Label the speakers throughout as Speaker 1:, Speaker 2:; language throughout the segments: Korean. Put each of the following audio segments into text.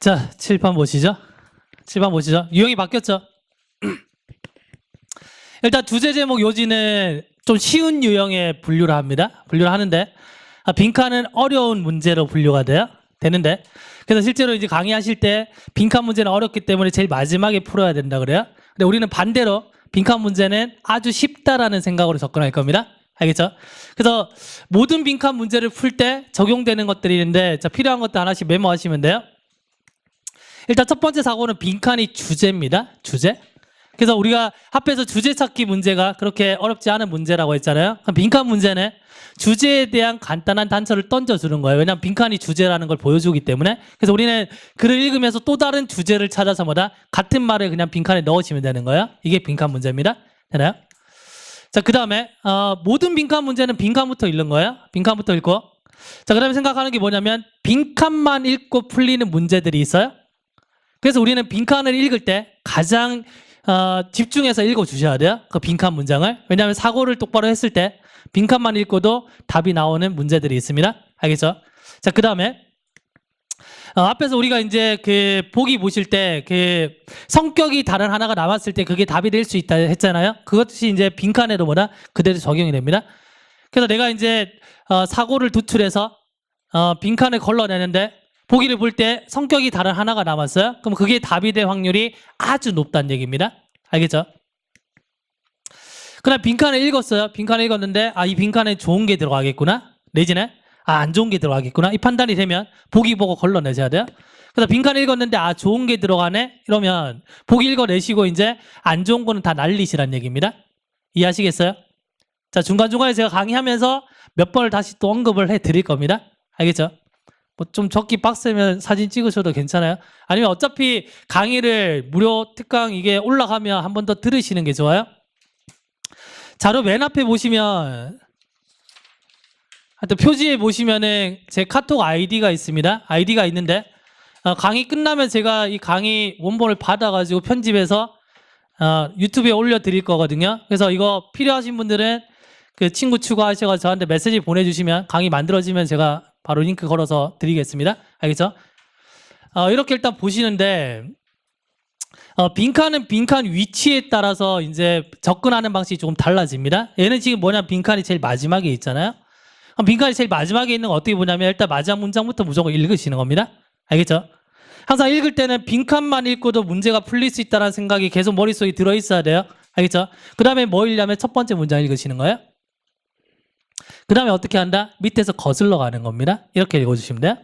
Speaker 1: 자, 칠판 보시죠. 칠판 보시죠. 유형이 바뀌었죠. 일단 주제 제목 요지는 좀 쉬운 유형에 분류를 합니다. 분류를 하는데 빈칸은 어려운 문제로 분류가 되는데 그래서 실제로 이제 강의하실 때 빈칸 문제는 어렵기 때문에 제일 마지막에 풀어야 된다 그래요. 근데 우리는 반대로 빈칸 문제는 아주 쉽다라는 생각으로 접근할 겁니다. 알겠죠? 그래서 모든 빈칸 문제를 풀 때 적용되는 것들이 있는데 자, 필요한 것들 하나씩 메모하시면 돼요. 일단 첫 번째 사고는 빈칸이 주제입니다. 주제. 그래서 우리가 합해서 주제 찾기 문제가 그렇게 어렵지 않은 문제라고 했잖아요. 빈칸 문제는 주제에 대한 간단한 단서를 던져주는 거예요. 왜냐하면 빈칸이 주제라는 걸 보여주기 때문에. 그래서 우리는 글을 읽으면서 또 다른 주제를 찾아서 같은 말을 그냥 빈칸에 넣으시면 되는 거예요. 이게 빈칸 문제입니다. 되나요? 자, 그 다음에 모든 빈칸 문제는 빈칸부터 읽는 거예요. 빈칸부터 읽고. 자, 그 다음에 생각하는 게 뭐냐면 빈칸만 읽고 풀리는 문제들이 있어요. 그래서 우리는 빈칸을 읽을 때 가장 집중해서 읽어주셔야 돼요. 그 빈칸 문장을. 왜냐하면 사고를 똑바로 했을 때 빈칸만 읽고도 답이 나오는 문제들이 있습니다. 알겠죠? 자, 그 다음에 앞에서 우리가 이제 그 보기 보실 때 그 성격이 다른 하나가 남았을 때 그게 답이 될 수 있다 했잖아요. 그것이 이제 빈칸에도 그대로 적용이 됩니다. 그래서 내가 이제 사고를 도출해서 빈칸을 걸러내는데 보기를 볼 때 성격이 다른 하나가 남았어요. 그럼 그게 답이 될 확률이 아주 높다는 얘기입니다. 알겠죠? 그다음 빈칸을 읽었어요. 빈칸을 읽었는데 이 빈칸에 좋은 게 들어가겠구나. 내지는 안 좋은 게 들어가겠구나. 이 판단이 되면 보기 보고 걸러내셔야 돼요. 그래서 빈칸을 읽었는데 좋은 게 들어가네. 이러면 보기 읽어내시고 이제 안 좋은 거는 다 날리시란 얘기입니다. 이해하시겠어요? 자, 중간중간에 제가 강의하면서 몇 번을 다시 또 언급을 해드릴 겁니다. 알겠죠? 뭐 좀 적기 빡세면 사진 찍으셔도 괜찮아요. 아니면 어차피 강의를 무료 특강 이게 올라가면 한 번 더 들으시는 게 좋아요. 자료 맨 앞에 보시면 하여튼 표지에 보시면은 제 카톡 아이디가 있습니다. 아이디가 있는데 강의 끝나면 제가 이 강의 원본을 받아가지고 편집해서 유튜브에 올려드릴 거거든요. 그래서 이거 필요하신 분들은 그 친구 추가하셔서 저한테 메시지 보내주시면 강의 만들어지면 제가 바로 링크 걸어서 드리겠습니다. 알겠죠? 이렇게 일단 보시는데 빈칸은 빈칸 위치에 따라서 이제 접근하는 방식이 조금 달라집니다. 얘는 지금 빈칸이 제일 마지막에 있잖아요. 빈칸이 제일 마지막에 있는 거 어떻게 보냐면 일단 마지막 문장부터 무조건 읽으시는 겁니다. 알겠죠? 항상 읽을 때는 빈칸만 읽고도 문제가 풀릴 수 있다는 생각이 계속 머릿속에 들어있어야 돼요. 알겠죠? 그 다음에 뭐 읽냐면 첫 번째 문장 읽으시는 거예요. 그 다음에 어떻게 한다? 밑에서 거슬러 가는 겁니다. 이렇게 읽어주시면 돼요.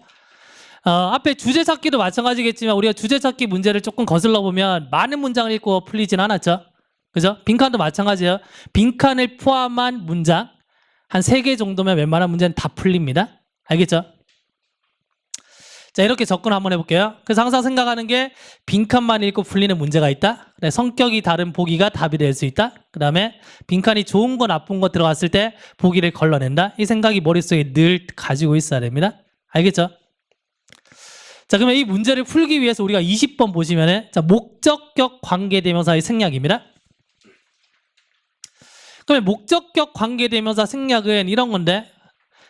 Speaker 1: 앞에 주제 찾기도 마찬가지겠지만 우리가 주제 찾기 문제를 조금 거슬러 보면 많은 문장을 읽고 풀리진 않았죠. 그죠? 빈칸도 마찬가지예요. 빈칸을 포함한 문장 한 3개 정도면 웬만한 문제는 다 풀립니다. 알겠죠? 자, 이렇게 접근 한번 해볼게요. 그래서 항상 생각하는 게 빈칸만 읽고 풀리는 문제가 있다. 성격이 다른 보기가 답이 될 수 있다. 그 다음에 빈칸이 좋은 거 나쁜 거 들어갔을 때 보기를 걸러낸다. 이 생각이 머릿속에 늘 가지고 있어야 됩니다. 알겠죠? 자, 그러면 이 문제를 풀기 위해서 우리가 20번 보시면은 자, 목적격 관계대명사의 생략입니다. 그러면 목적격 관계대명사 생략은 이런 건데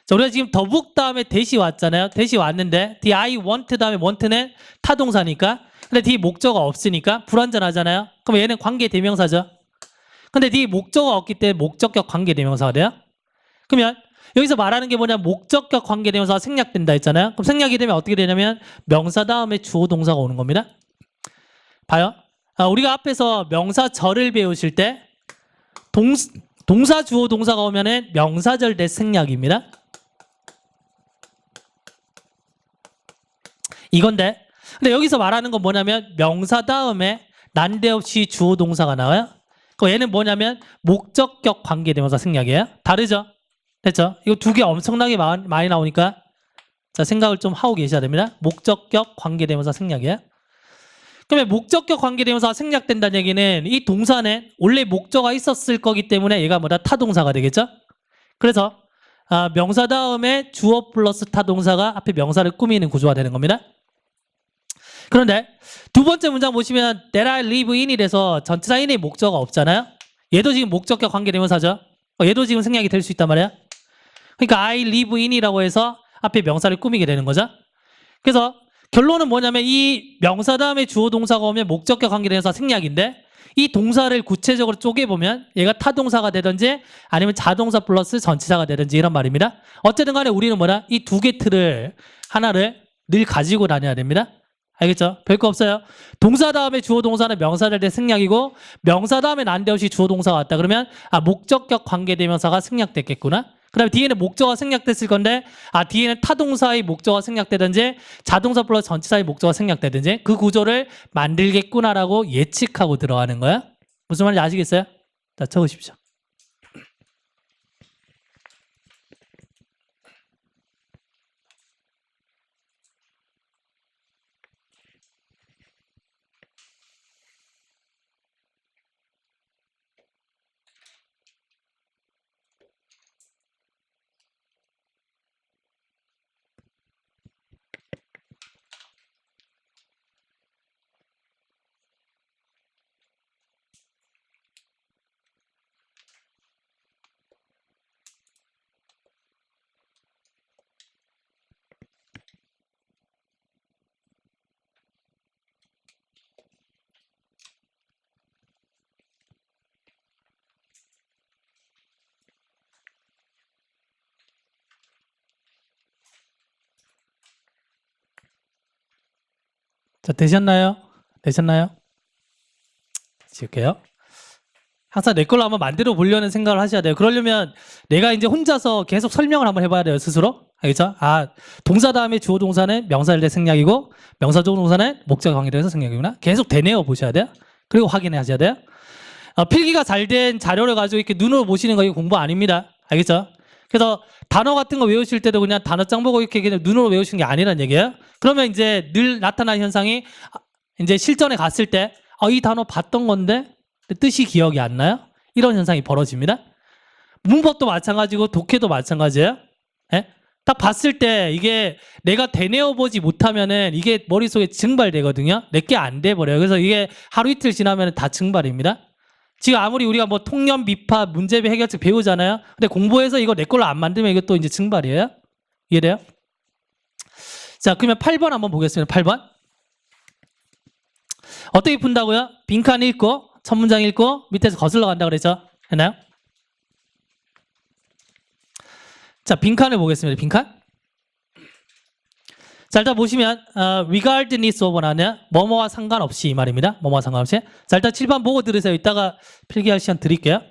Speaker 1: 자, 우리가 지금 더북 다음에 대시 왔잖아요. 대시 왔는데 뒤에 I want 다음에 want는 타동사니까 근데 뒤에 목적어가 없으니까 불완전하잖아요. 그럼 얘는 관계대명사죠. 근데 뒤에 목적어가 없기 때문에 목적격 관계대명사가 돼요. 그러면 여기서 말하는 게 목적격 관계대명사가 생략된다 했잖아요. 그럼 생략이 되면 어떻게 되냐면 명사 다음에 주어 동사가 오는 겁니다. 봐요. 우리가 앞에서 명사절을 배우실 때 동사 주어 동사가 오면은 명사절 대 생략입니다. 이건데 근데 여기서 말하는 건 명사 다음에 난데없이 주어 동사가 나와요. 그럼 얘는 목적격 관계대명사 생략이에요. 다르죠? 됐죠? 이거 두 개 엄청나게 많이 나오니까 자, 생각을 좀 하고 계셔야 됩니다. 목적격 관계대명사 생략이에요. 그러면 목적격 관계대명사가 생략된다는 얘기는 이 동사는 원래 목적어가 있었을 거기 때문에 얘가 타동사가 되겠죠? 그래서 명사 다음에 주어 플러스 타동사가 앞에 명사를 꾸미는 구조가 되는 겁니다. 그런데 두 번째 문장 보시면 that I live in 이래서 전치사 in의 목적어가 없잖아요. 얘도 지금 목적격 관계대명사죠. 얘도 지금 생략이 될 수 있단 말이에요. 그러니까 I live in이라고 해서 앞에 명사를 꾸미게 되는 거죠. 그래서 결론은 뭐냐면 이 명사 다음에 주어 동사가 오면 목적격 관계대명사 생략인데 이 동사를 구체적으로 쪼개보면 얘가 타동사가 되든지 아니면 자동사 플러스 전치사가 되든지 이런 말입니다. 어쨌든 간에 우리는 뭐다? 이 두 개 틀을 하나를 늘 가지고 다녀야 됩니다. 알겠죠? 별거 없어요. 동사 다음에 주어 동사는 명사 될 때 생략이고 명사 다음에 난데없이 주어 동사가 왔다 그러면 목적격 관계대명사가 생략됐겠구나. 그 다음에 뒤에는 목적어가 생략됐을 건데 뒤에는 타동사의 목적어가 생략되든지 자동사 플러스 전치사의 목적어가 생략되든지 그 구조를 만들겠구나라고 예측하고 들어가는 거야. 무슨 말인지 아시겠어요? 자, 적으십시오. 자, 되셨나요? 되셨나요? 지울게요. 항상 내 걸로 한번 만들어 보려는 생각을 하셔야 돼요. 그러려면 내가 이제 혼자서 계속 설명을 한번 해봐야 돼요, 스스로. 알겠죠? 동사 다음에 주어 동사는 명사일 때 생략이고 명사 조 동사는 목적 관계대명사 생략이구나. 계속 되뇌어 보셔야 돼요. 그리고 확인해 하셔야 돼요. 필기가 잘 된 자료를 가지고 이렇게 눈으로 보시는 거 이거 공부 아닙니다. 알겠죠? 그래서 단어 같은 거 외우실 때도 그냥 단어장 보고 이렇게 그냥 눈으로 외우시는 게 아니란 얘기예요. 그러면 이제 늘 나타나는 현상이 이제 실전에 갔을 때 이 단어 봤던 건데 뜻이 기억이 안 나요? 이런 현상이 벌어집니다. 문법도 마찬가지고 독해도 마찬가지예요. 예? 딱 봤을 때 이게 내가 되뇌어 보지 못하면은 이게 머릿속에 증발되거든요. 내게 안 돼 버려요. 그래서 이게 하루 이틀 지나면 다 증발입니다. 지금 아무리 우리가 뭐 통념, 미파, 문제배, 해결책 배우잖아요. 근데 공부해서 이거 내 걸로 안 만들면 이거 또 이제 증발이에요. 이해돼요? 자, 그러면 8번 한번 보겠습니다. 8번. 어떻게 푼다고요? 빈칸 읽고, 첫 문장 읽고, 밑에서 거슬러 간다 그랬죠? 했나요? 자, 빈칸을 보겠습니다. 빈칸. 자, 일단 보시면 regardless of 나는 뭐뭐와 상관없이 이 말입니다. 뭐뭐와 상관없이. 자, 일단 7번 보고 들으세요. 이따가 필기할 시간 드릴게요.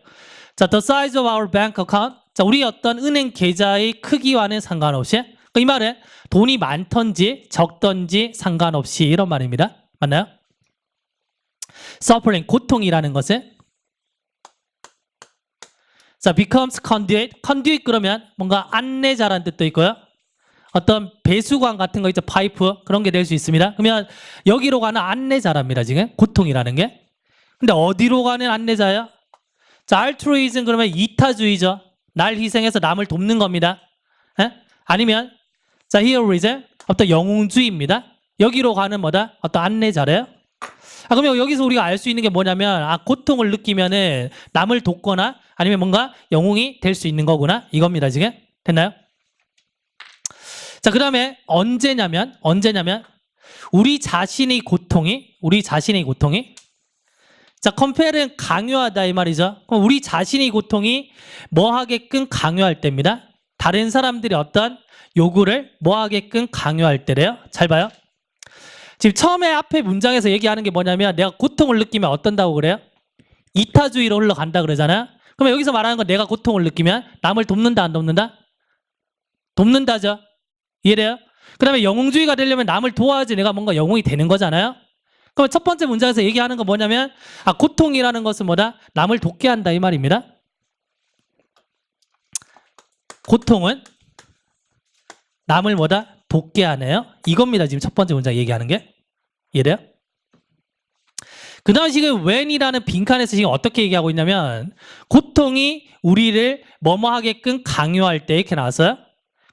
Speaker 1: 자, the size of our bank account. 자, 우리 어떤 은행 계좌의 크기와는 상관없이. 이 말은 돈이 많던지 적던지 상관없이 이런 말입니다. 맞나요? suffering, 고통이라는 것은 자, becomes conduit. conduit 그러면 뭔가 안내자라는 뜻도 있고요. 어떤 배수관 같은 거 있죠. 파이프 그런 게 될 수 있습니다. 그러면 여기로 가는 안내자랍니다. 지금 고통이라는 게. 근데 어디로 가는 안내자야? 자, altruism 그러면 이타주의죠. 날 희생해서 남을 돕는 겁니다. 에? 아니면 자, heroism 어떤 영웅주의입니다. 여기로 가는 뭐다? 어떤 안내자래요. 그러면 여기서 우리가 알 수 있는 게 뭐냐면 고통을 느끼면은 남을 돕거나 아니면 뭔가 영웅이 될 수 있는 거구나 이겁니다. 지금 됐나요? 자, 그 다음에 언제냐면 우리 자신의 고통이 자, compare는 강요하다 이 말이죠. 그럼 우리 자신의 고통이 뭐 하게끔 강요할 때입니다. 다른 사람들이 어떤 요구를 뭐 하게끔 강요할 때래요. 잘 봐요. 지금 처음에 앞에 문장에서 얘기하는 게 뭐냐면 내가 고통을 느끼면 어떤다고 그래요? 이타주의로 흘러간다 그러잖아요. 그러면 여기서 말하는 건 내가 고통을 느끼면 남을 돕는다 안 돕는다? 돕는다죠. 이해돼요? 그 다음에 영웅주의가 되려면 남을 도와야지 내가 뭔가 영웅이 되는 거잖아요. 그럼 첫 번째 문장에서 얘기하는 건 뭐냐면 고통이라는 것은 뭐다? 남을 돕게 한다 이 말입니다. 고통은 남을 뭐다? 돕게 하네요. 이겁니다. 지금 첫 번째 문장 얘기하는 게. 이해돼요? 그 다음 지금 when이라는 빈칸에서 지금 어떻게 얘기하고 있냐면 고통이 우리를 뭐뭐 하게끔 강요할 때 이렇게 나왔어요.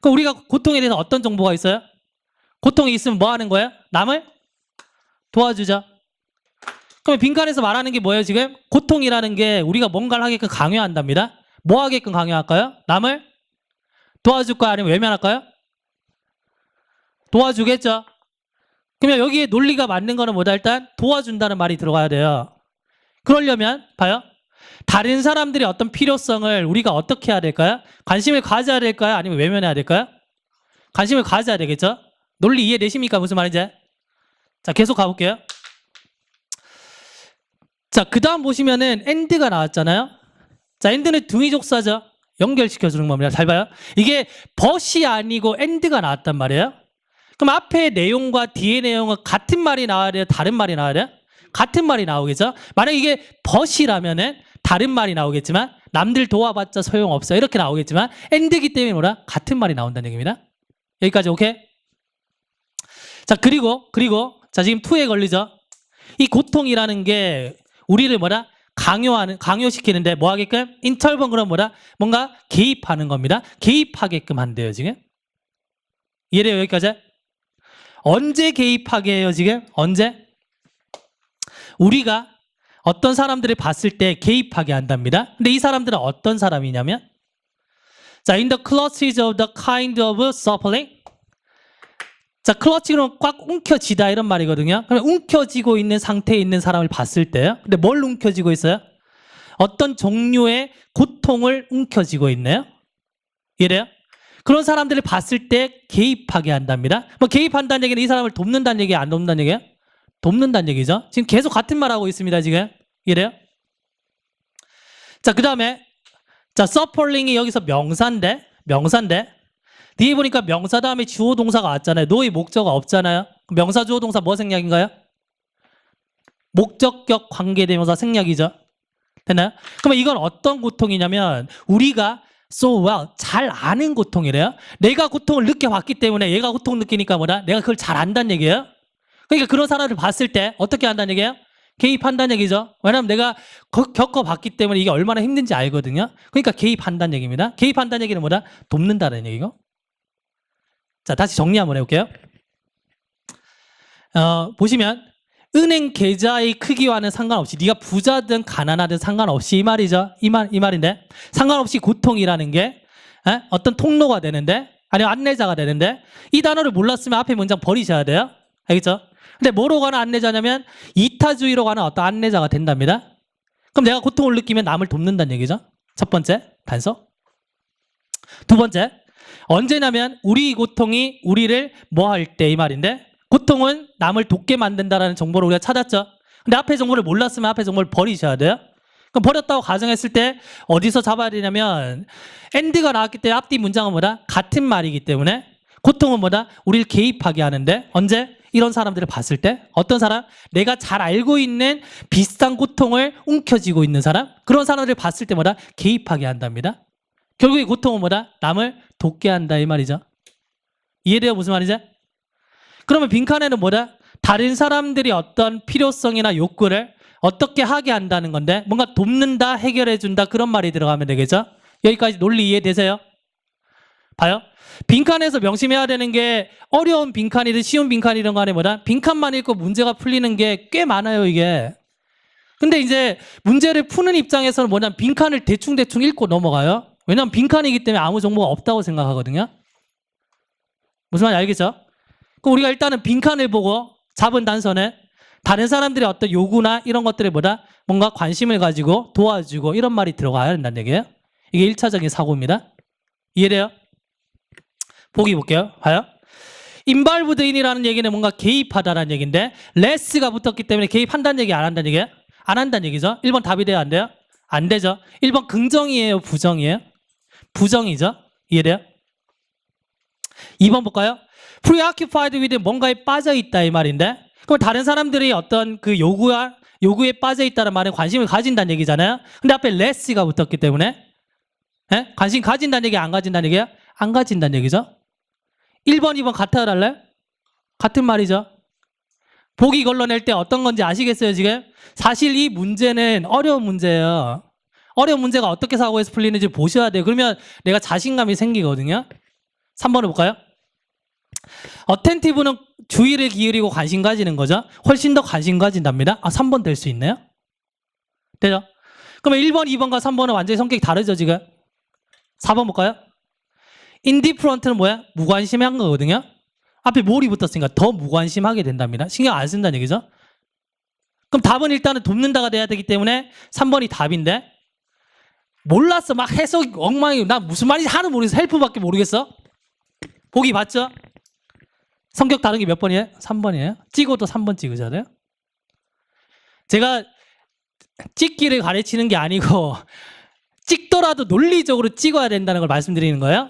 Speaker 1: 그럼 우리가 고통에 대해서 어떤 정보가 있어요? 고통이 있으면 뭐 하는 거예요? 남을 도와주죠. 그럼 빈칸에서 말하는 게 뭐예요 지금? 고통이라는 게 우리가 뭔가를 하게끔 강요한답니다. 뭐 하게끔 강요할까요? 남을 도와줄까요? 아니면 외면할까요? 도와주겠죠. 그러면 여기에 논리가 맞는 거는 뭐다? 일단 도와준다는 말이 들어가야 돼요. 그러려면 봐요. 다른 사람들의 어떤 필요성을 우리가 어떻게 해야 될까요? 관심을 가져야 될까요? 아니면 외면해야 될까요? 관심을 가져야 되겠죠? 논리 이해되십니까? 무슨 말인지? 자, 계속 가볼게요. 자, 그 다음 보시면은 and가 나왔잖아요. 자, and는 등위족사죠. 연결시켜주는 겁니다. 잘 봐요. 이게 but이 아니고 and가 나왔단 말이에요. 그럼 앞에 내용과 뒤에 내용은 같은 말이 나와야 돼요? 다른 말이 나와야 돼요? 같은 말이 나오겠죠? 만약 이게 but이라면은 다른 말이 나오겠지만 남들 도와봤자 소용없어 이렇게 나오겠지만 and이기 때문에 뭐라? 같은 말이 나온다는 얘기입니다. 여기까지 오케이? 자, 그리고 자, 지금 to에 걸리죠? 이 고통이라는 게 우리를 뭐라? 강요시키는데 뭐 하게끔? 인터벌 그럼 뭐라? 뭔가 개입하는 겁니다. 개입하게끔 한대요, 지금. 이해돼요, 여기까지? 언제 개입하게 해요, 지금? 언제? 우리가 어떤 사람들을 봤을 때 개입하게 한답니다. 근데 이 사람들은 어떤 사람이냐면 자, in the clutches of the kind of suffering. 자, 클러치로 꽉 움켜쥐다 이런 말이거든요. 그러면 움켜쥐고 있는 상태에 있는 사람을 봤을 때요. 근데 뭘 움켜쥐고 있어요? 어떤 종류의 고통을 움켜쥐고 있네요. 이래요? 그런 사람들을 봤을 때 개입하게 한답니다. 뭐 개입한다는 얘기는 이 사람을 돕는다는 얘기예요? 안 돕는다는 얘기예요? 돕는다는 얘기죠. 지금 계속 같은 말 하고 있습니다. 지금. 이래요? 자, 그 다음에 자, 서펄링이 여기서 명사인데 뒤에 보니까 명사 다음에 주어 동사가 왔잖아요. 노의 목적어가 없잖아요. 명사 주어 동사 뭐 생략인가요? 목적격 관계대명사 생략이죠. 됐나요? 그러면 이건 어떤 고통이냐면 우리가 so well 잘 아는 고통이래요. 내가 고통을 느껴봤기 때문에 얘가 고통 느끼니까 뭐다? 내가 그걸 잘 안다는 얘기예요. 그러니까 그런 사람을 봤을 때 어떻게 한다는 얘기예요? 개입한다는 얘기죠. 왜냐하면 내가 겪어봤기 때문에 이게 얼마나 힘든지 알거든요. 그러니까 개입한다는 얘기입니다. 개입한다는 얘기는 뭐다? 돕는다는 얘기고. 자, 다시 정리 한번 해볼게요. 보시면 은행 계좌의 크기와는 상관없이 네가 부자든 가난하든 상관없이 이 말이죠. 이 말인데 상관없이 고통이라는 게 어떤 통로가 되는데 아니면 안내자가 되는데 이 단어를 몰랐으면 앞에 문장 버리셔야 돼요. 알겠죠? 근데 뭐로 가는 안내자냐면 이타주의로 가는 어떤 안내자가 된답니다. 그럼 내가 고통을 느끼면 남을 돕는다는 얘기죠. 첫 번째 단서. 두 번째, 언제냐면 우리 고통이 우리를 뭐 할 때 이 말인데 고통은 남을 돕게 만든다라는 정보를 우리가 찾았죠. 근데 앞에 정보를 몰랐으면 앞에 정보를 버리셔야 돼요. 그럼 버렸다고 가정했을 때 어디서 잡아야 되냐면 and가 나왔기 때문에 앞뒤 문장은 뭐다? 같은 말이기 때문에 고통은 뭐다? 우리를 개입하게 하는데 언제? 이런 사람들을 봤을 때 어떤 사람? 내가 잘 알고 있는 비슷한 고통을 움켜쥐고 있는 사람? 그런 사람들을 봤을 때 뭐다? 개입하게 한답니다. 결국에 고통은 뭐다? 남을 돕게 한다 이 말이죠. 이해돼요? 무슨 말이죠? 그러면 빈칸에는 뭐다? 다른 사람들이 어떤 필요성이나 욕구를 어떻게 하게 한다는 건데 뭔가 돕는다, 해결해준다 그런 말이 들어가면 되겠죠? 여기까지 논리 이해되세요? 봐요. 빈칸에서 명심해야 되는 게 어려운 빈칸이든 쉬운 빈칸이든 간에 뭐다? 빈칸만 읽고 문제가 풀리는 게 꽤 많아요 이게. 근데 이제 문제를 푸는 입장에서는 뭐냐면 빈칸을 대충 읽고 넘어가요. 왜냐하면 빈칸이기 때문에 아무 정보가 없다고 생각하거든요. 무슨 말인지 알겠죠? 그럼 우리가 일단은 빈칸을 보고 잡은 단서는 다른 사람들의 어떤 요구나 이런 것들에 보다 뭔가 관심을 가지고 도와주고 이런 말이 들어가야 된다는 얘기예요. 이게 1차적인 사고입니다. 이해돼요? 보기 볼게요. 봐요. involved in이라는 얘기는 뭔가 개입하다라는 얘기인데 less가 붙었기 때문에 개입한다는 얘기 안 한다는 얘기예요? 안 한다는 얘기죠. 1번 답이 돼요? 안 돼요? 안 되죠. 1번 긍정이에요? 부정이에요? 부정이죠. 이해돼요? 2번 볼까요? preoccupied with 뭔가에 빠져있다 이 말인데 그럼 다른 사람들이 어떤 그 요구에 빠져있다는 말에 관심을 가진다는 얘기잖아요. 근데 앞에 less가 붙었기 때문에 관심 가진다는 얘기 안 가진다는 얘기예요? 안 가진다는 얘기죠. 1번, 2번 같아요, 달라요? 같은 말이죠. 보기 걸러낼 때 어떤 건지 아시겠어요, 지금? 사실 이 문제는 어려운 문제예요. 어려운 문제가 어떻게 사고에서 풀리는지 보셔야 돼요. 그러면 내가 자신감이 생기거든요. 3번을 볼까요? 어텐티브는 주의를 기울이고 관심 가지는 거죠. 훨씬 더 관심 가진답니다. 3번 될 수 있네요. 되죠? 그러면 1번, 2번과 3번은 완전히 성격이 다르죠, 지금? 4번 볼까요? indifferent는 뭐야? 무관심한 거거든요. 앞에 more이 붙었으니까 더 무관심하게 된답니다. 신경 안 쓴다는 얘기죠. 그럼 답은 일단은 돕는다가 돼야 되기 때문에 3번이 답인데 몰랐어. 막 해석 엉망이. 나 무슨 말인지 하나도 모르겠어. 헬프밖에 모르겠어. 보기 봤죠? 성격 다른 게 몇 번이에요? 3번이에요. 찍어도 3번 찍으잖아요. 제가 찍기를 가르치는 게 아니고 찍더라도 논리적으로 찍어야 된다는 걸 말씀드리는 거예요.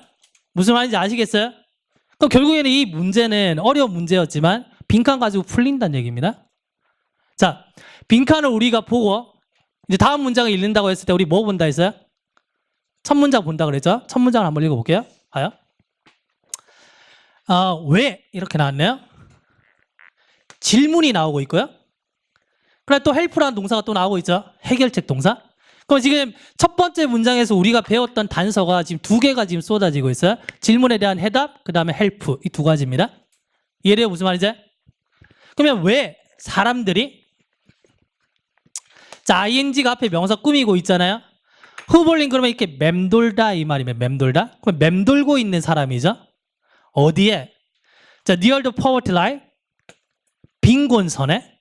Speaker 1: 무슨 말인지 아시겠어요? 그럼 결국에는 이 문제는 어려운 문제였지만 빈칸 가지고 풀린다는 얘기입니다. 자, 빈칸을 우리가 보고 이제 다음 문장을 읽는다고 했을 때 우리 뭐 본다 했어요? 첫 문장 본다 그랬죠? 첫 문장을 한번 읽어볼게요. 봐요. 왜 이렇게 나왔네요. 질문이 나오고 있고요. 그래 또 헬프라는 동사가 또 나오고 있죠. 해결책 동사. 그럼 지금 첫 번째 문장에서 우리가 배웠던 단서가 지금 두 개가 지금 쏟아지고 있어요. 질문에 대한 해답, 그 다음에 헬프. 이 두 가지입니다. 이해돼요? 무슨 말이지? 그러면 왜 사람들이 자, ing가 앞에 명사 꾸미고 있잖아요. 후볼링 그러면 이렇게 맴돌다 이 말이면 맴돌다. 그럼 맴돌고 있는 사람이죠. 어디에? 자, near the poverty line. 빈곤선에.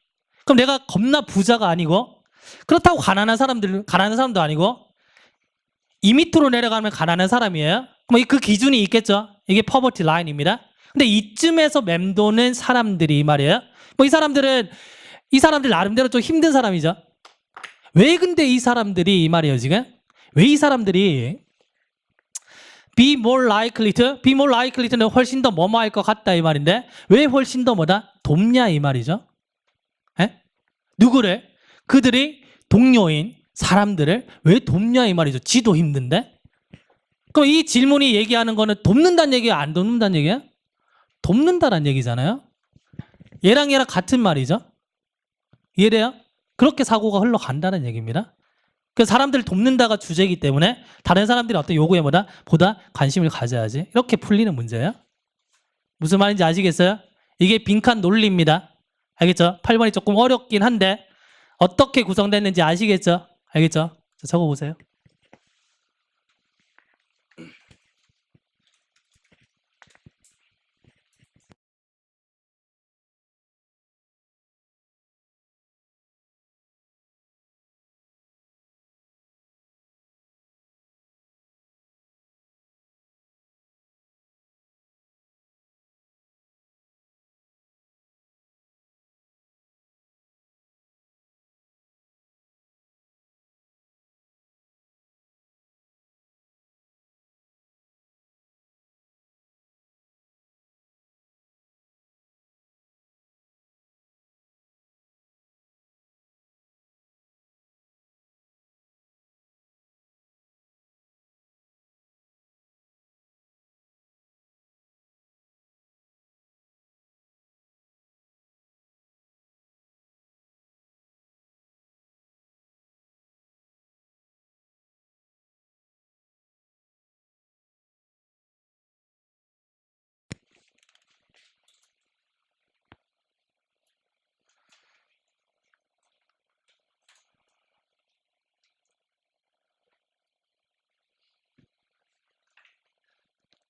Speaker 1: 그럼 내가 겁나 부자가 아니고 그렇다고 가난한 사람도 아니고 이 밑으로 내려가면 가난한 사람이에요. 그럼 그 기준이 있겠죠. 이게 poverty line입니다. 근데 이쯤에서 맴도는 사람들이 이 말이에요. 뭐 이 사람들 나름대로 좀 힘든 사람이죠. 왜 근데 이 사람들이 이 말이에요 지금? 왜 이 사람들이 be more likely to는 훨씬 더 뭐뭐 할 것 같다 이 말인데 왜 훨씬 더 뭐다? 돕냐 이 말이죠. 에? 누구를? 그들이 동료인 사람들을 왜 돕냐 이 말이죠. 지도 힘든데? 그럼 이 질문이 얘기하는 거는 돕는다는 얘기야? 안 돕는다는 얘기야? 돕는다는 얘기잖아요. 얘랑 같은 말이죠. 이해돼요? 그렇게 사고가 흘러간다는 얘기입니다. 그 사람들을 돕는다가 주제이기 때문에 다른 사람들이 어떤 요구에 보다 관심을 가져야지. 이렇게 풀리는 문제예요. 무슨 말인지 아시겠어요? 이게 빈칸 논리입니다. 알겠죠? 8번이 조금 어렵긴 한데 어떻게 구성됐는지 아시겠죠? 알겠죠? 자, 적어보세요.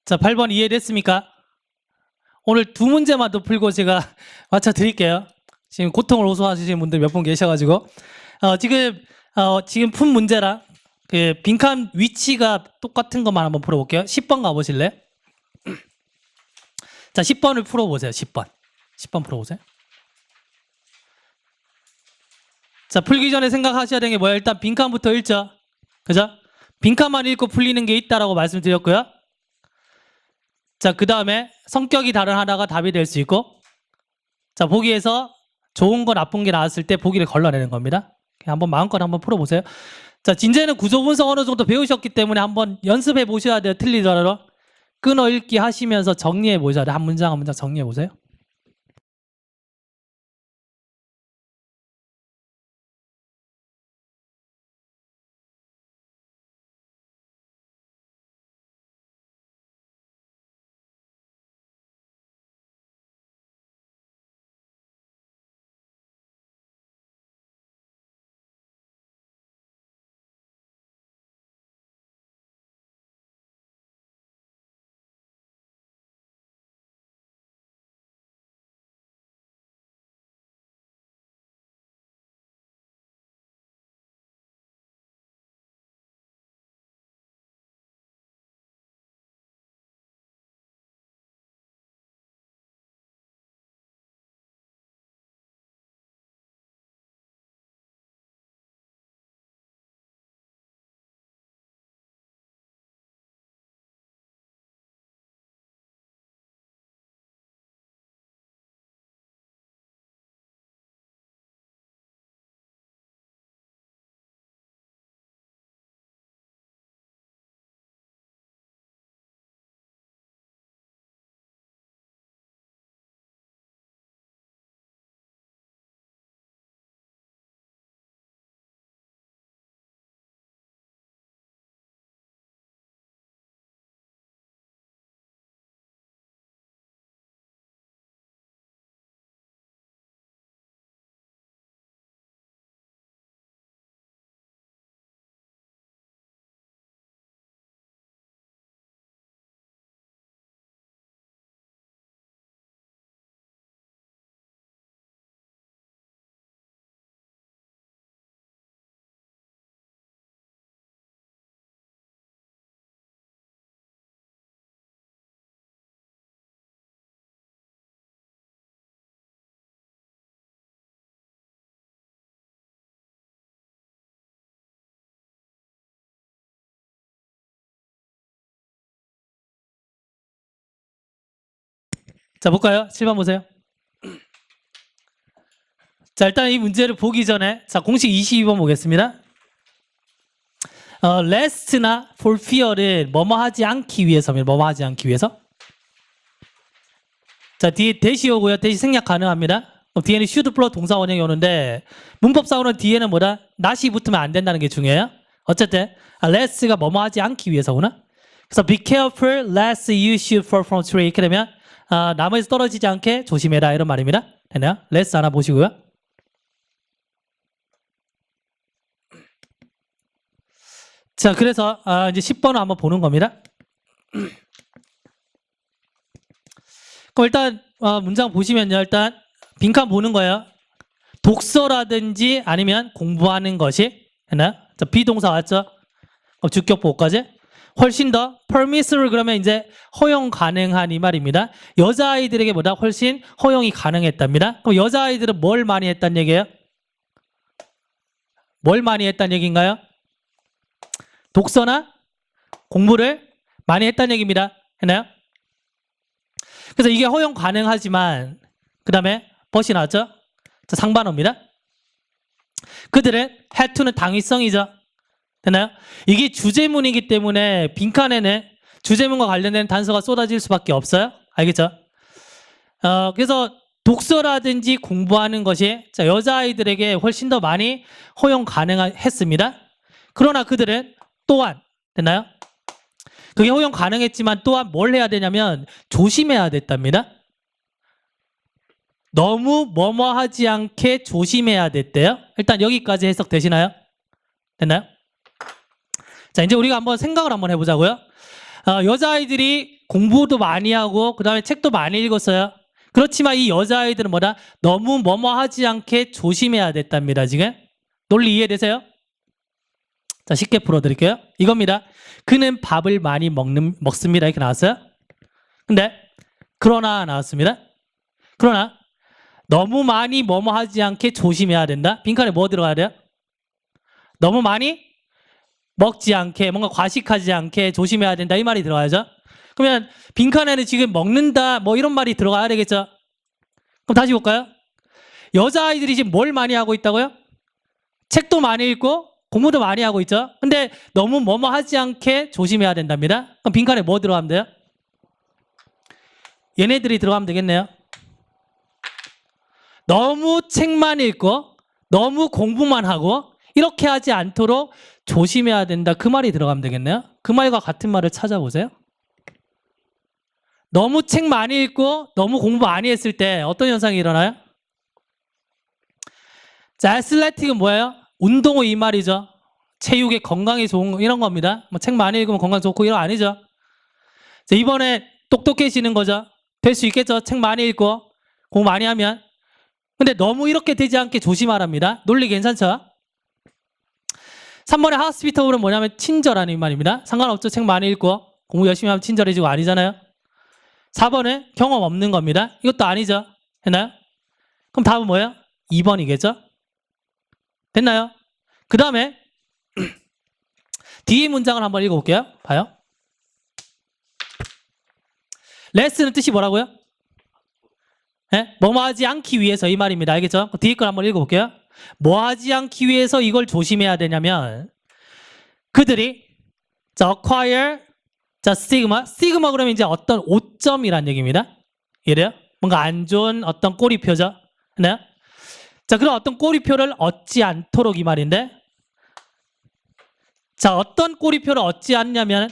Speaker 1: 자, 8번 이해됐습니까? 오늘 두 문제만 더 풀고 제가 맞춰드릴게요. 지금 고통을 호소하시는 분들 몇 분 계셔가지고 지금 푼 문제랑 그 빈칸 위치가 똑같은 것만 한번 풀어볼게요. 10번 가보실래요? 자, 10번을 풀어보세요. 10번 풀어보세요. 자, 풀기 전에 생각하셔야 되는 게 뭐예요? 일단 빈칸부터 읽죠. 그죠? 빈칸만 읽고 풀리는 게 있다라고 말씀드렸고요. 자, 그 다음에 성격이 다른 하나가 답이 될 수 있고, 자, 보기에서 좋은 거 나쁜 게 나왔을 때 보기를 걸러내는 겁니다. 한번 마음껏 한번 풀어보세요. 자, 진제는 구조 분석 어느 정도 배우셨기 때문에 한번 연습해 보셔야 돼요. 틀리더라도 끊어 읽기 하시면서 정리해 보셔야 돼요. 한 문장 한 문장 정리해 보세요. 자, 볼까요? 7번 보세요. 자, 일단 이 문제를 보기 전에 자, 공식 22번 보겠습니다. lest나 for fear는 뭐뭐 하지 않기 위해서입니다. 뭐뭐 하지 않기 위해서. 자, 뒤에 대시 오고요. 대시 생략 가능합니다. 뒤에는 should 플러스 동사 원형이 오는데 문법상으로는 뒤에는 뭐다? not이 붙으면 안 된다는 게 중요해요. 어쨌든 lest가 뭐뭐 하지 않기 위해서구나. 그래서 be careful lest you should fall from tree. 이렇게 되면 나무에서 떨어지지 않게 조심해라 이런 말입니다. 되나요? lest 하나 보시고요. 자, 그래서 이제 10번을 한번 보는 겁니다. 그럼 일단 문장 보시면요. 일단 빈칸 보는 거예요. 독서라든지 아니면 공부하는 것이 했나요? 자, 비동사 왔죠? 주격 보호까지. 훨씬 더 permissible 그러면 이제 허용 가능한 이 말입니다. 여자아이들에게 보다 훨씬 허용이 가능했답니다. 그럼 여자아이들은 뭘 많이 했단 얘기예요? 뭘 많이 했단 얘기인가요? 독서나 공부를 많이 했단 얘기입니다. 했나요? 그래서 이게 허용 가능하지만 그 다음에 벗이 나왔죠? 자, 상반어입니다. 그들은 had to는 당위성이죠. 됐나요? 이게 주제문이기 때문에 빈칸에는 주제문과 관련된 단서가 쏟아질 수밖에 없어요. 알겠죠? 그래서 독서라든지 공부하는 것이 자, 여자아이들에게 훨씬 더 많이 허용 가능했습니다. 그러나 그들은 또한 됐나요? 그게 허용 가능했지만 또한 뭘 해야 되냐면 조심해야 됐답니다. 너무 뭐뭐 하지 않게 조심해야 됐대요. 일단 여기까지 해석되시나요? 됐나요? 자, 이제 우리가 한번 생각을 한번 해보자고요. 여자아이들이 공부도 많이 하고 그 다음에 책도 많이 읽었어요. 그렇지만 이 여자아이들은 뭐다? 너무 뭐뭐 하지 않게 조심해야 됐답니다. 지금 논리 이해되세요? 자, 쉽게 풀어드릴게요. 이겁니다. 그는 밥을 많이 먹습니다. 이렇게 나왔어요. 근데 그러나 나왔습니다. 그러나 너무 많이 뭐뭐 하지 않게 조심해야 된다. 빈칸에 뭐 들어가야 돼요? 너무 많이 먹지 않게 뭔가 과식하지 않게 조심해야 된다. 이 말이 들어가야죠. 그러면 빈칸에는 지금 먹는다 뭐 이런 말이 들어가야 되겠죠. 그럼 다시 볼까요? 여자아이들이 지금 뭘 많이 하고 있다고요? 책도 많이 읽고 공부도 많이 하고 있죠. 근데 너무 뭐뭐 하지 않게 조심해야 된답니다. 그럼 빈칸에 뭐 들어가면 돼요? 얘네들이 들어가면 되겠네요. 너무 책만 읽고 너무 공부만 하고 이렇게 하지 않도록 조심해야 된다. 그 말이 들어가면 되겠네요. 그 말과 같은 말을 찾아보세요. 너무 책 많이 읽고 너무 공부 많이 했을 때 어떤 현상이 일어나요? 자, 애슬레틱은 뭐예요? 운동 후 이 말이죠. 체육에 건강에 좋은 이런 겁니다. 뭐 책 많이 읽으면 건강 좋고 이런 거 아니죠. 자, 이번에 똑똑해지는 거죠. 될 수 있겠죠. 책 많이 읽고 공부 많이 하면. 근데 너무 이렇게 되지 않게 조심하랍니다. 논리 괜찮죠? 3번의 하스피터블은 뭐냐면 친절하는 말입니다. 상관없죠. 책 많이 읽고 공부 열심히 하면 친절해지고 아니잖아요. 4번은 경험 없는 겁니다. 이것도 아니죠. 됐나요? 그럼 답은 뭐예요? 2번이겠죠? 됐나요? 그 다음에 뒤에 문장을 한번 읽어볼게요. 봐요. 레슨은 뜻이 뭐라고요? 네? 뭐뭐 하지 않기 위해서 이 말입니다. 알겠죠? 뒤에 걸 한번 읽어볼게요. 뭐 하지 않기 위해서 이걸 조심해야 되냐면 그들이 자, acquire 자, 스티그마 그러면 이제 어떤 오점이란 얘기입니다. 이래요? 뭔가 안 좋은 어떤 꼬리표죠. 네? 자, 그럼 어떤 꼬리표를 얻지 않도록 이 말인데 자, 어떤 꼬리표를 얻지 않냐면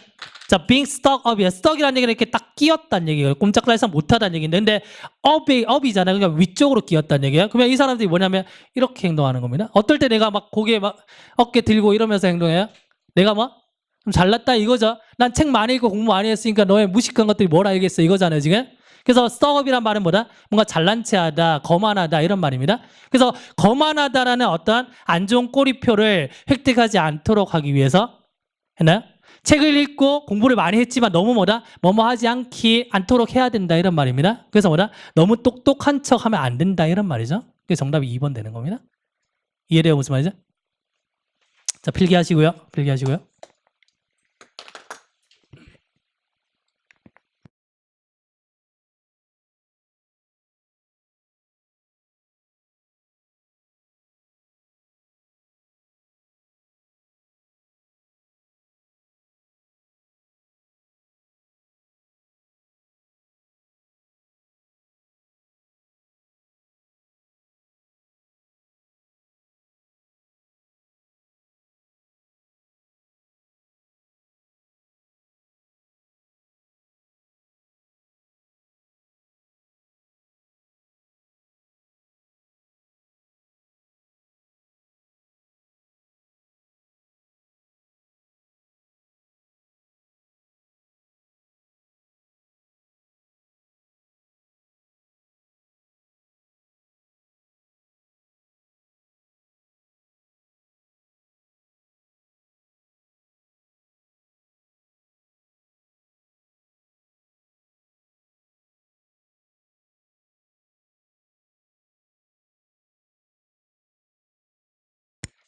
Speaker 1: 자, being stuck up이에요. stuck이라는 얘기는 이렇게 딱 끼었다는 얘기예요. 꼼짝달싹 못하다는 얘기인데 근데 up이잖아요. 그러니까 위쪽으로 끼었다는 얘기예요. 그러면 이 사람들이 뭐냐면 이렇게 행동하는 겁니다. 어떨 때 내가 막 고개 막 어깨 들고 이러면서 행동해요? 내가 뭐? 잘났다 이거죠. 난 책 많이 읽고 공부 많이 했으니까 너의 무식한 것들이 뭘 알겠어 이거잖아요 지금. 그래서 stuckup이란 말은 뭐다? 뭔가 잘난 체하다, 거만하다 이런 말입니다. 그래서 거만하다라는 어떤 안 좋은 꼬리표를 획득하지 않도록 하기 위해서 했나요? 책을 읽고 공부를 많이 했지만 너무 뭐다? 뭐뭐 하지 않도록 해야 된다 이런 말입니다. 그래서 뭐다? 너무 똑똑한 척 하면 안 된다 이런 말이죠. 그래서 정답이 2번 되는 겁니다. 이해돼요 무슨 말이죠? 자, 필기하시고요.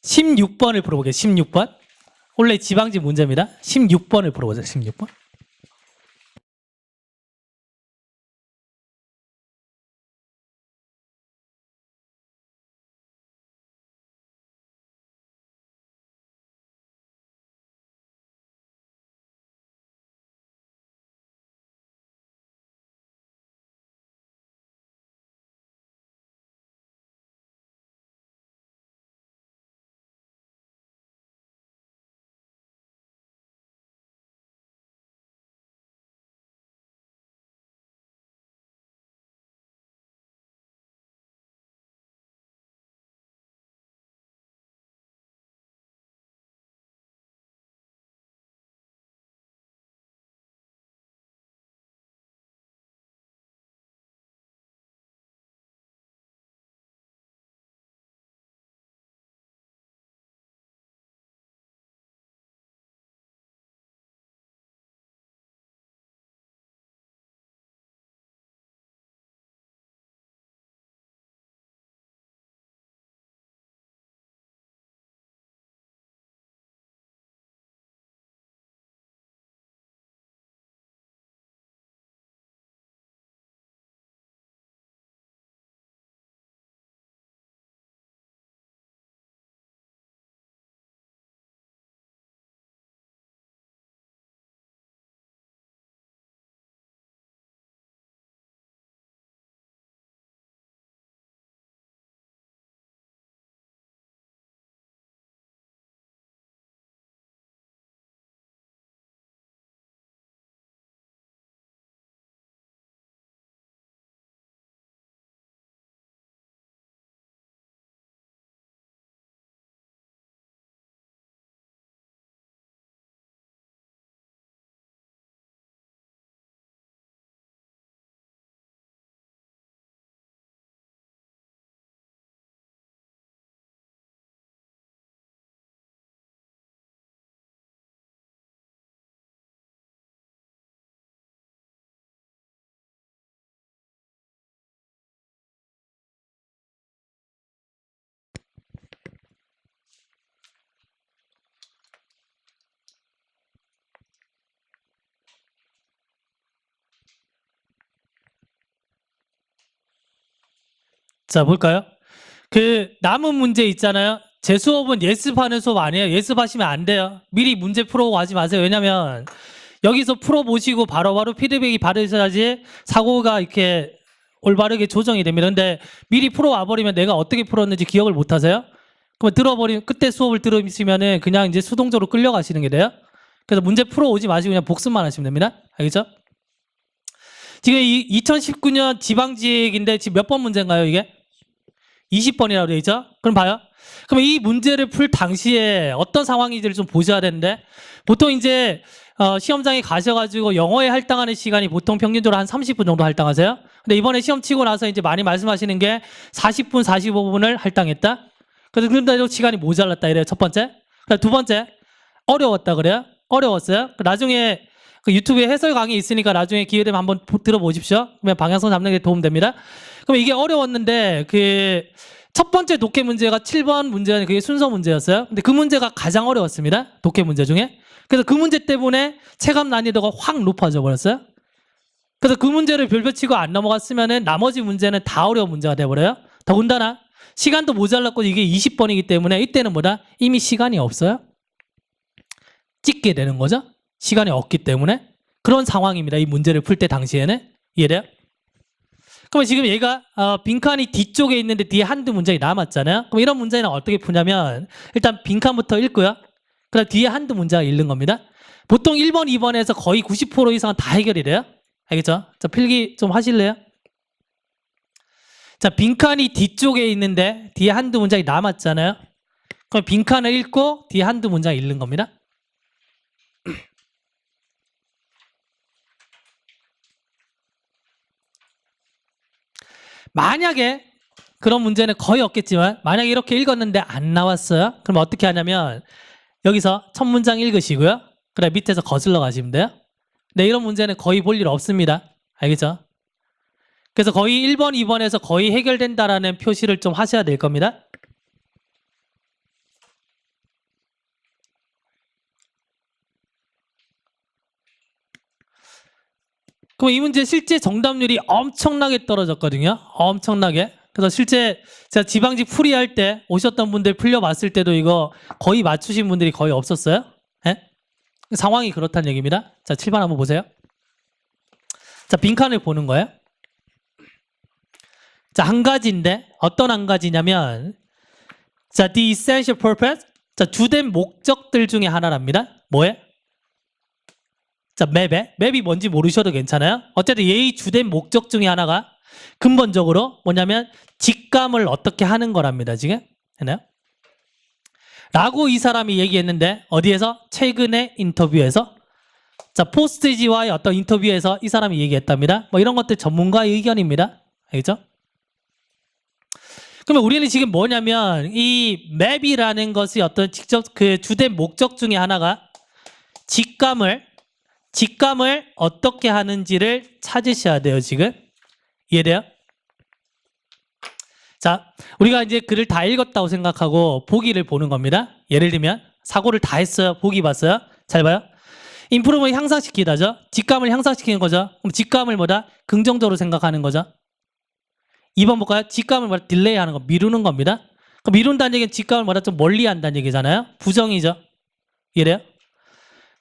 Speaker 1: 16번을 풀어보겠습니다. 16번. 원래 지방지 문제입니다. 16번을 풀어보자. 16번. 자, 볼까요? 그 남은 문제 있잖아요. 제 수업은 예습하는 수업 아니에요. 예습하시면 안 돼요. 미리 문제 풀어오고 하지 마세요. 왜냐면 여기서 풀어보시고 바로바로 피드백이 받으셔야지 사고가 이렇게 올바르게 조정이 됩니다. 근데 미리 풀어와 버리면 내가 어떻게 풀었는지 기억을 못 하세요? 그러면 들어버리면 그때 수업을 들으시면은 그냥 이제 수동적으로 끌려가시는 게 돼요. 그래서 문제 풀어오지 마시고 그냥 복습만 하시면 됩니다. 알겠죠? 지금 이 2019년 지방지획인데 지금 몇 번 문제인가요, 이게? 20번이라고 되어 있죠? 그럼 봐요. 그럼 이 문제를 풀 당시에 어떤 상황인지를 좀 보셔야 되는데 보통 이제 시험장에 가셔가지고 영어에 할당하는 시간이 보통 평균적으로 한 30분 정도 할당하세요. 근데 이번에 시험 치고 나서 이제 많이 말씀하시는 게 40분, 45분을 할당했다. 그래서 그런데도 시간이 모자랐다 이래요. 첫 번째. 두 번째, 어려웠다 그래요. 어려웠어요. 나중에 그 유튜브에 해설 강의 있으니까 나중에 기회 되면 한번 들어보십시오. 그러면 방향성 잡는 게 도움됩니다. 그럼 이게 어려웠는데 그 첫 번째 독해 문제가 7번 문제가 그게 순서 문제였어요. 근데 그 문제가 가장 어려웠습니다. 독해 문제 중에. 그래서 그 문제 때문에 체감 난이도가 확 높아져 버렸어요. 그래서 그 문제를 별표 치고 안 넘어갔으면은 나머지 문제는 다 어려운 문제가 돼 버려요. 더군다나 시간도 모자랐고 이게 20번이기 때문에 이때는 뭐다? 이미 시간이 없어요. 찍게 되는 거죠. 시간이 없기 때문에 그런 상황입니다. 이 문제를 풀 때 당시에는. 이해돼요? 그러면 지금 얘가 빈칸이 뒤쪽에 있는데 뒤에 한두 문장이 남았잖아요. 그럼 이런 문제는 어떻게 푸냐면 일단 빈칸부터 읽고요. 그다음 뒤에 한두 문장 읽는 겁니다. 보통 1번, 2번에서 거의 90% 이상은 다 해결이 돼요. 알겠죠? 자, 필기 좀 하실래요? 자, 빈칸이 뒤쪽에 있는데 뒤에 한두 문장이 남았잖아요. 그럼 빈칸을 읽고 뒤에 한두 문장 읽는 겁니다. 만약에 그런 문제는 거의 없겠지만 만약에 이렇게 읽었는데 안 나왔어요. 그럼 어떻게 하냐면 여기서 첫 문장 읽으시고요. 그다음 밑에서 거슬러 가시면 돼요. 네, 이런 문제는 거의 볼 일 없습니다. 알겠죠? 그래서 거의 1번, 2번에서 거의 해결된다라는 표시를 좀 하셔야 될 겁니다. 그럼 이 문제 실제 정답률이 엄청나게 떨어졌거든요. 엄청나게. 그래서 실제 제가 지방직 풀이할 때 오셨던 분들 풀려봤을 때도 이거 거의 맞추신 분들이 거의 없었어요. 예? 상황이 그렇다는 얘기입니다. 자, 7번 한번 보세요. 자, 빈칸을 보는 거예요. 자, 한 가지인데 어떤 한 가지냐면 자, the essential purpose. 자, 주된 목적들 중에 하나랍니다. 뭐예요? 자, 맵이 뭔지 모르셔도 괜찮아요. 어쨌든 얘의 주된 목적 중에 하나가 근본적으로 뭐냐면 직감을 어떻게 하는 거랍니다. 지금 했나요? 라고 이 사람이 얘기했는데 어디에서? 최근의 인터뷰에서. 자, 포스트지와의 어떤 인터뷰에서 이 사람이 얘기했답니다. 뭐 이런 것들 전문가의 의견입니다. 알겠죠? 그러면 우리는 지금 뭐냐면 이 맵이라는 것이 어떤 직접 그 주된 목적 중에 하나가 직감을 어떻게 하는지를 찾으셔야 돼요. 지금 이해돼요? 자, 우리가 이제 글을 다 읽었다고 생각하고 보기를 보는 겁니다. 예를 들면 사고를 다 했어요. 보기 봤어요. 잘 봐요. 인프루브를 향상시키다죠. 직감을 향상시키는 거죠. 그럼 직감을 뭐다? 긍정적으로 생각하는 거죠. 2번 볼까요? 직감을 뭐다? 딜레이 하는 거, 미루는 겁니다. 그럼 미룬다는 얘기는 직감을 뭐다? 좀 멀리 한다는 얘기잖아요. 부정이죠. 이해돼요?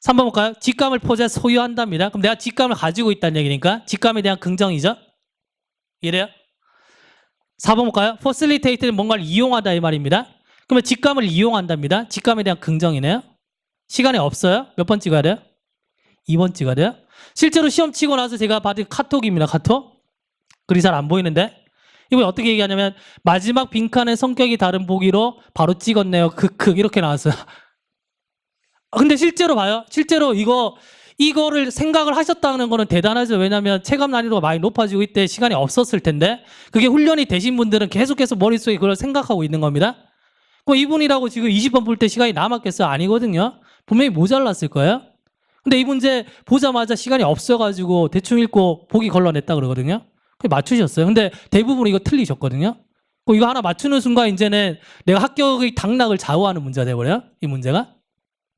Speaker 1: 3번 볼까요? 직감을 포제해서 소유한답니다. 그럼 내가 직감을 가지고 있다는 얘기니까 직감에 대한 긍정이죠. 이해돼요? 4번 볼까요? facilitate는 뭔가를 이용하다 이 말입니다. 그러면 직감을 이용한답니다. 직감에 대한 긍정이네요. 시간이 없어요. 몇 번 찍어야 돼요? 2번 찍어야 돼요. 실제로 시험 치고 나서 제가 받은 카톡입니다. 카톡. 글이 잘 안 보이는데 이번에 어떻게 얘기하냐면 마지막 빈칸의 성격이 다른 보기로 바로 찍었네요. 크크 이렇게 나왔어요. 근데 실제로 봐요. 실제로 이거를 생각을 하셨다는 거는 대단하죠. 왜냐하면 체감 난이도가 많이 높아지고 이때 시간이 없었을 텐데 그게 훈련이 되신 분들은 계속해서 머릿속에 그걸 생각하고 있는 겁니다. 그럼 이분이라고 지금 20번 볼 때 시간이 남았겠어요? 아니거든요. 분명히 모자랐을 거예요. 근데 이 문제 보자마자 시간이 없어가지고 대충 읽고 보기 걸러냈다 그러거든요. 맞추셨어요. 근데 대부분 이거 틀리셨거든요. 이거 하나 맞추는 순간 이제는 내가 합격의 당락을 좌우하는 문제가 돼버려요. 이 문제가.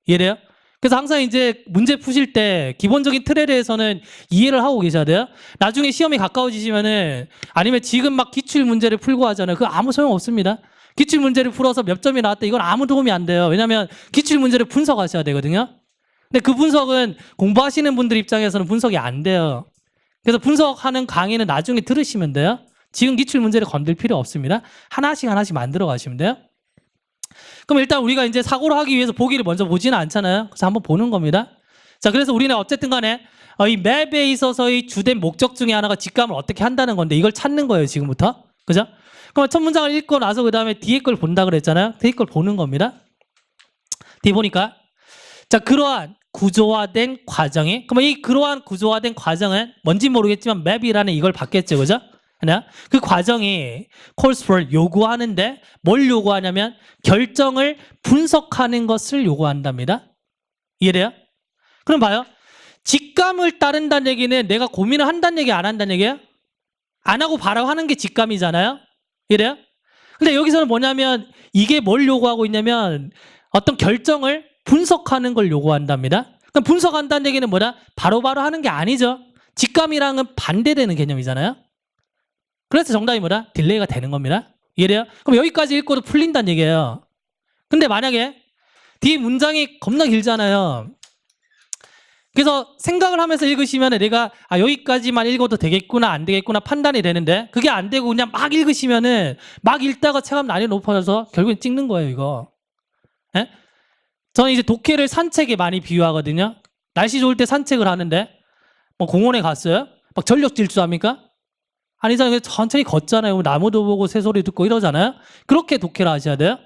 Speaker 1: 이해돼요? 그래서 항상 이제 문제 푸실 때 기본적인 틀에 대해서는 이해를 하고 계셔야 돼요. 나중에 시험이 가까워지시면은 아니면 지금 막 기출 문제를 풀고 하잖아요. 그거 아무 소용 없습니다. 기출 문제를 풀어서 몇 점이 나왔다 이건 아무 도움이 안 돼요. 왜냐하면 기출 문제를 분석하셔야 되거든요. 근데 그 분석은 공부하시는 분들 입장에서는 분석이 안 돼요. 그래서 분석하는 강의는 나중에 들으시면 돼요. 지금 기출 문제를 건들 필요 없습니다. 하나씩 만들어 가시면 돼요. 그럼 일단 우리가 이제 사고를 하기 위해서 보기를 먼저 보지는 않잖아요. 그래서 한번 보는 겁니다. 자, 그래서 우리는 어쨌든 간에 이 맵에 있어서의 주된 목적 중에 하나가 직감을 어떻게 한다는 건데 이걸 찾는 거예요, 지금부터. 그죠? 그럼 첫 문장을 읽고 나서 그 다음에 뒤에 걸 본다 그랬잖아요. 뒤에 걸 보는 겁니다. 뒤에 보니까 자, 그러한 구조화된 과정이 그러면 그러한 구조화된 과정은 뭔지 모르겠지만 맵이라는 이걸 받겠죠. 그죠? 그 과정이 calls for 요구하는데 뭘 요구하냐면 결정을 분석하는 것을 요구한답니다. 이해돼요? 그럼 봐요. 직감을 따른다는 얘기는 내가 고민을 한다는 얘기 안 한다는 얘기예요? 안 하고 바로 하는 게 직감이잖아요. 이래요? 근데 여기서는 뭐냐면 이게 뭘 요구하고 있냐면 어떤 결정을 분석하는 걸 요구한답니다. 그럼 분석한다는 얘기는 뭐다? 바로바로 하는 게 아니죠. 직감이랑은 반대되는 개념이잖아요. 그래서 정답이 뭐다? 딜레이가 되는 겁니다. 이해돼요? 그럼 여기까지 읽고도 풀린다는 얘기예요. 근데 만약에 뒤에 문장이 겁나 길잖아요. 그래서 생각을 하면서 읽으시면 내가 여기까지만 읽어도 되겠구나 안 되겠구나 판단이 되는데 그게 안 되고 그냥 막 읽으시면은 막 읽다가 체감 난이도 높아져서 결국엔 찍는 거예요 이거. 예? 저는 이제 독해를 산책에 많이 비유하거든요. 날씨 좋을 때 산책을 하는데 뭐 공원에 갔어요? 막 전력 질주합니까? 아니잖아요. 천천히 걷잖아요. 나무도 보고 새소리 듣고 이러잖아요. 그렇게 독해를 하셔야 돼요.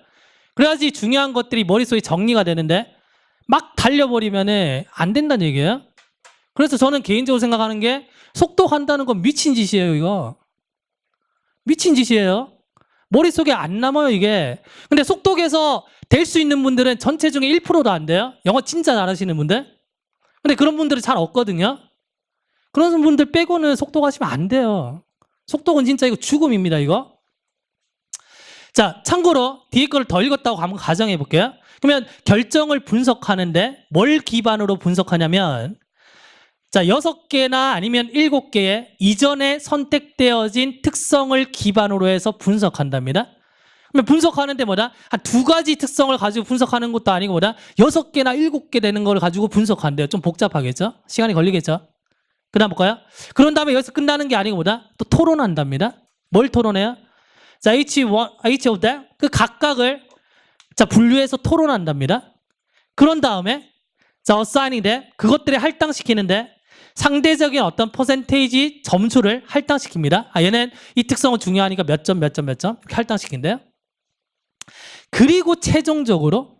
Speaker 1: 그래야지 중요한 것들이 머릿속에 정리가 되는데 막 달려버리면 안 된다는 얘기예요. 그래서 저는 개인적으로 생각하는 게 속독한다는 건 미친 짓이에요. 이거 미친 짓이에요. 머릿속에 안 남아요 이게. 근데 속독해서 될 수 있는 분들은 전체 중에 1%도 안 돼요. 영어 진짜 잘하시는 분들. 근데 그런 분들은 잘 없거든요. 그런 분들 빼고는 속독하시면 안 돼요. 속독은 진짜 이거 죽음입니다 이거. 자, 참고로 뒤에 거를 더 읽었다고 한번 가정해 볼게요. 그러면 결정을 분석하는데 뭘 기반으로 분석하냐면 자, 6개나 아니면 7개의 이전에 선택되어진 특성을 기반으로 해서 분석한답니다. 그러면 분석하는데 뭐다? 한 2가지 특성을 가지고 분석하는 것도 아니고 뭐다? 6개나 7개 되는 걸 가지고 분석한대요. 좀 복잡하겠죠? 시간이 걸리겠죠? 그 다음 볼까요? 그런 다음에 여기서 끝나는 게 아니고 뭐다? 또 토론한답니다. 뭘 토론해요? 자, H of that. 그 각각을 자, 분류해서 토론한답니다. 그런 다음에 자, assigning that. 그것들을 할당시키는데 상대적인 어떤 퍼센테이지 점수를 할당시킵니다. 아, 얘는 이 특성은 중요하니까 몇 점, 몇 점, 몇 점 이렇게 할당시킨대요. 그리고 최종적으로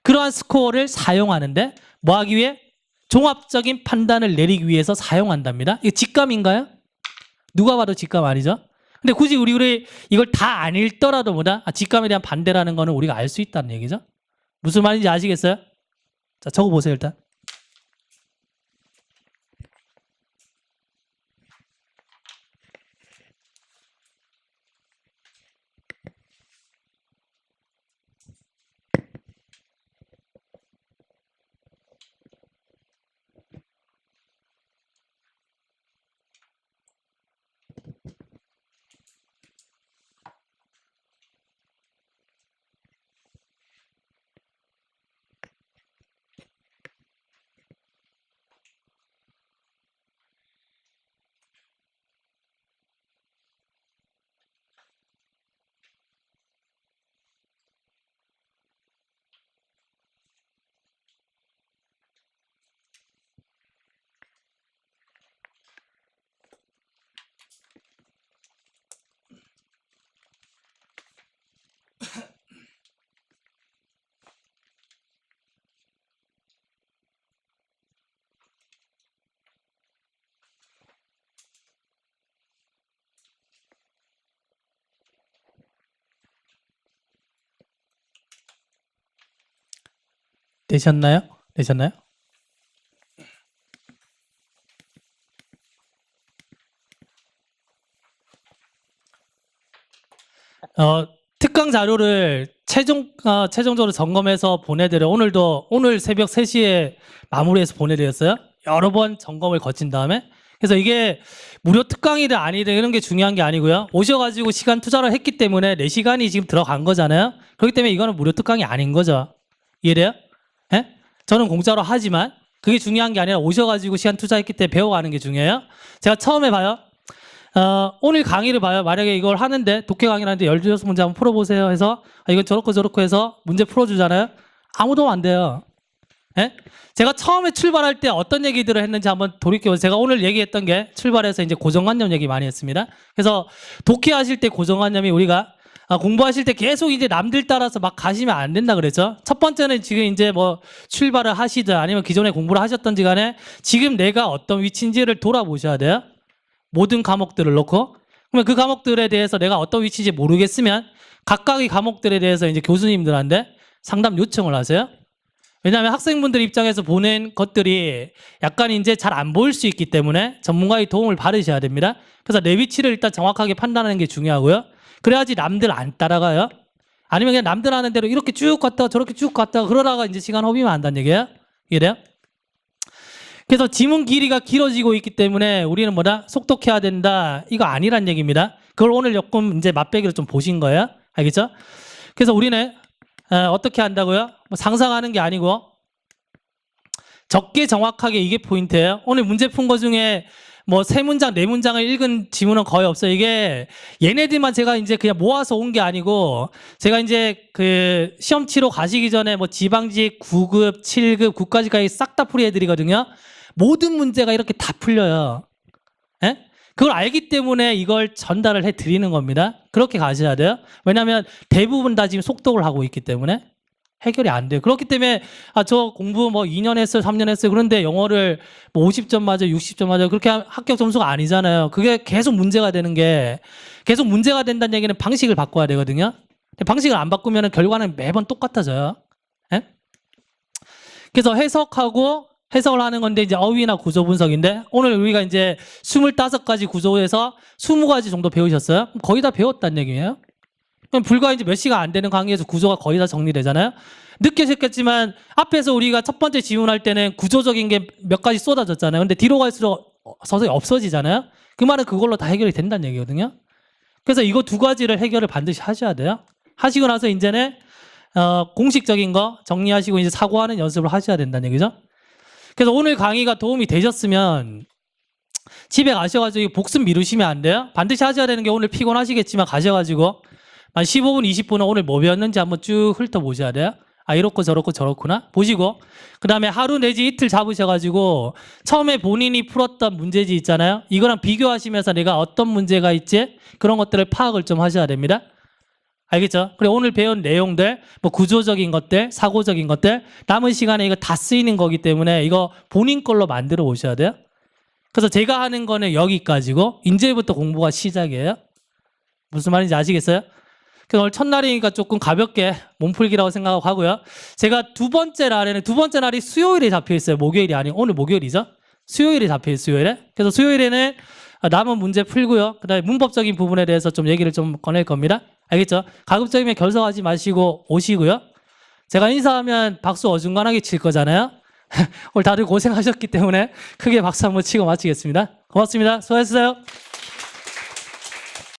Speaker 1: 그러한 스코어를 사용하는데 뭐 하기 위해? 종합적인 판단을 내리기 위해서 사용한답니다. 이게 직감인가요? 누가 봐도 직감 아니죠? 근데 굳이 우리 이걸 다 안 읽더라도 뭐다? 아, 직감에 대한 반대라는 거는 우리가 알 수 있다는 얘기죠. 무슨 말인지 아시겠어요? 자, 적어보세요 일단. 되셨나요? 되셨나요? 특강 자료를 최종적으로 점검해서 보내드려. 오늘 새벽 3시에 마무리해서 보내드렸어요. 여러 번 점검을 거친 다음에. 그래서 이게 무료 특강이든 아니든 이런 게 중요한 게 아니고요. 오셔가지고 시간 투자를 했기 때문에 내 시간이 지금 들어간 거잖아요. 그렇기 때문에 이거는 무료 특강이 아닌 거죠. 이해돼요? 예? 저는 공짜로 하지만 그게 중요한 게 아니라 오셔가지고 시간 투자했기 때문에 배워가는 게 중요해요. 제가 처음에 봐요. 오늘 강의를 봐요. 만약에 이걸 하는데 독해 강의를 하는데 16문제 한번 풀어보세요 해서 이건 저렇고 해서 문제 풀어주잖아요. 아무도 안 돼요. 예? 제가 처음에 출발할 때 어떤 얘기들을 했는지 한번 돌이켜보세요. 제가 오늘 얘기했던 게 출발해서 이제 고정관념 얘기 많이 했습니다. 그래서 독해하실 때 고정관념이 우리가 공부하실 때 계속 이제 남들 따라서 막 가시면 안 된다 그랬죠. 첫 번째는 지금 이제 뭐 출발을 하시든 아니면 기존에 공부를 하셨던지 간에 지금 내가 어떤 위치인지를 돌아보셔야 돼요. 모든 과목들을 놓고. 그러면 그 과목들에 대해서 내가 어떤 위치인지 모르겠으면 각각의 과목들에 대해서 이제 교수님들한테 상담 요청을 하세요. 왜냐하면 학생분들 입장에서 보낸 것들이 약간 이제 잘 안 보일 수 있기 때문에 전문가의 도움을 받으셔야 됩니다. 그래서 내 위치를 일단 정확하게 판단하는 게 중요하고요. 그래야지 남들 안 따라가요. 아니면 그냥 남들 하는 대로 이렇게 쭉 갔다가 저렇게 쭉 갔다가 그러다가 이제 시간 허비면 안다는 얘기예요. 이해돼요? 그래서 지문 길이가 길어지고 있기 때문에 우리는 뭐다? 속독해야 된다. 이거 아니란 얘기입니다. 그걸 오늘 조금 이제 맛배기로 좀 보신 거예요. 알겠죠? 그래서 우리는 어떻게 한다고요? 뭐 상상하는 게 아니고 적게 정확하게 이게 포인트예요. 오늘 문제 푼 거 중에 뭐 3문장, 4문장을 읽은 지문은 거의 없어요. 이게 얘네들만 제가 이제 그냥 모아서 온 게 아니고 제가 이제 그 시험 치러 가시기 전에 뭐 지방직 9급, 7급, 9까지까지 싹 다 풀이해 드리거든요. 모든 문제가 이렇게 다 풀려요. 예? 그걸 알기 때문에 이걸 전달을 해 드리는 겁니다. 그렇게 가셔야 돼요. 왜냐하면 대부분 다 지금 속독을 하고 있기 때문에 해결이 안 돼요. 그렇기 때문에 저 공부 뭐 2년 했어요, 3년 했어요. 그런데 영어를 뭐 50점 맞아요, 60점 맞아요. 그렇게 합격 점수가 아니잖아요. 그게 계속 문제가 되는 게 계속 문제가 된다는 얘기는 방식을 바꿔야 되거든요. 방식을 안 바꾸면 결과는 매번 똑같아져요. 예? 그래서 해석을 하는 건데 이제 어휘나 구조 분석인데 오늘 우리가 이제 25가지 구조에서 20가지 정도 배우셨어요? 거의 다 배웠다는 얘기예요. 그럼 불과 이제 몇 시간 안 되는 강의에서 구조가 거의 다 정리되잖아요. 느끼셨겠지만 앞에서 우리가 첫 번째 지문할 때는 구조적인 게 몇 가지 쏟아졌잖아요. 근데 뒤로 갈수록 서서히 없어지잖아요. 그 말은 그걸로 다 해결이 된다는 얘기거든요. 그래서 이거 두 가지를 해결을 반드시 하셔야 돼요. 하시고 나서 이제는 공식적인 거 정리하시고 이제 사고하는 연습을 하셔야 된다는 얘기죠. 그래서 오늘 강의가 도움이 되셨으면 집에 가셔가지고 복습 미루시면 안 돼요. 반드시 하셔야 되는 게 오늘 피곤하시겠지만 가셔가지고 한 15분, 20분은 오늘 뭐 배웠는지 한번 쭉 훑어보셔야 돼요. 아, 이렇고 저렇고 저렇구나 보시고, 그 다음에 하루 내지 이틀 잡으셔가지고 처음에 본인이 풀었던 문제지 있잖아요. 이거랑 비교하시면서 내가 어떤 문제가 있지, 그런 것들을 파악을 좀 하셔야 됩니다. 알겠죠? 그리고 오늘 배운 내용들, 뭐 구조적인 것들, 사고적인 것들, 남은 시간에 이거 다 쓰이는 거기 때문에 이거 본인 걸로 만들어 오셔야 돼요. 그래서 제가 하는 거는 여기까지고 이제부터 공부가 시작이에요. 무슨 말인지 아시겠어요? 그래서 오늘 첫날이니까 조금 가볍게 몸풀기라고 생각하고 하고요. 제가 두 번째 날이 수요일에 잡혀 있어요. 목요일이 아니고 오늘 목요일이죠. 수요일에 잡혀 있어요. 수요일에. 그래서 수요일에는 남은 문제 풀고요. 그다음에 문법적인 부분에 대해서 좀 얘기를 좀 꺼낼 겁니다. 알겠죠? 가급적이면 결석하지 마시고 오시고요. 제가 인사하면 박수 어중간하게 칠 거잖아요. 오늘 다들 고생하셨기 때문에 크게 박수 한번 치고 마치겠습니다. 고맙습니다. 수고하셨어요.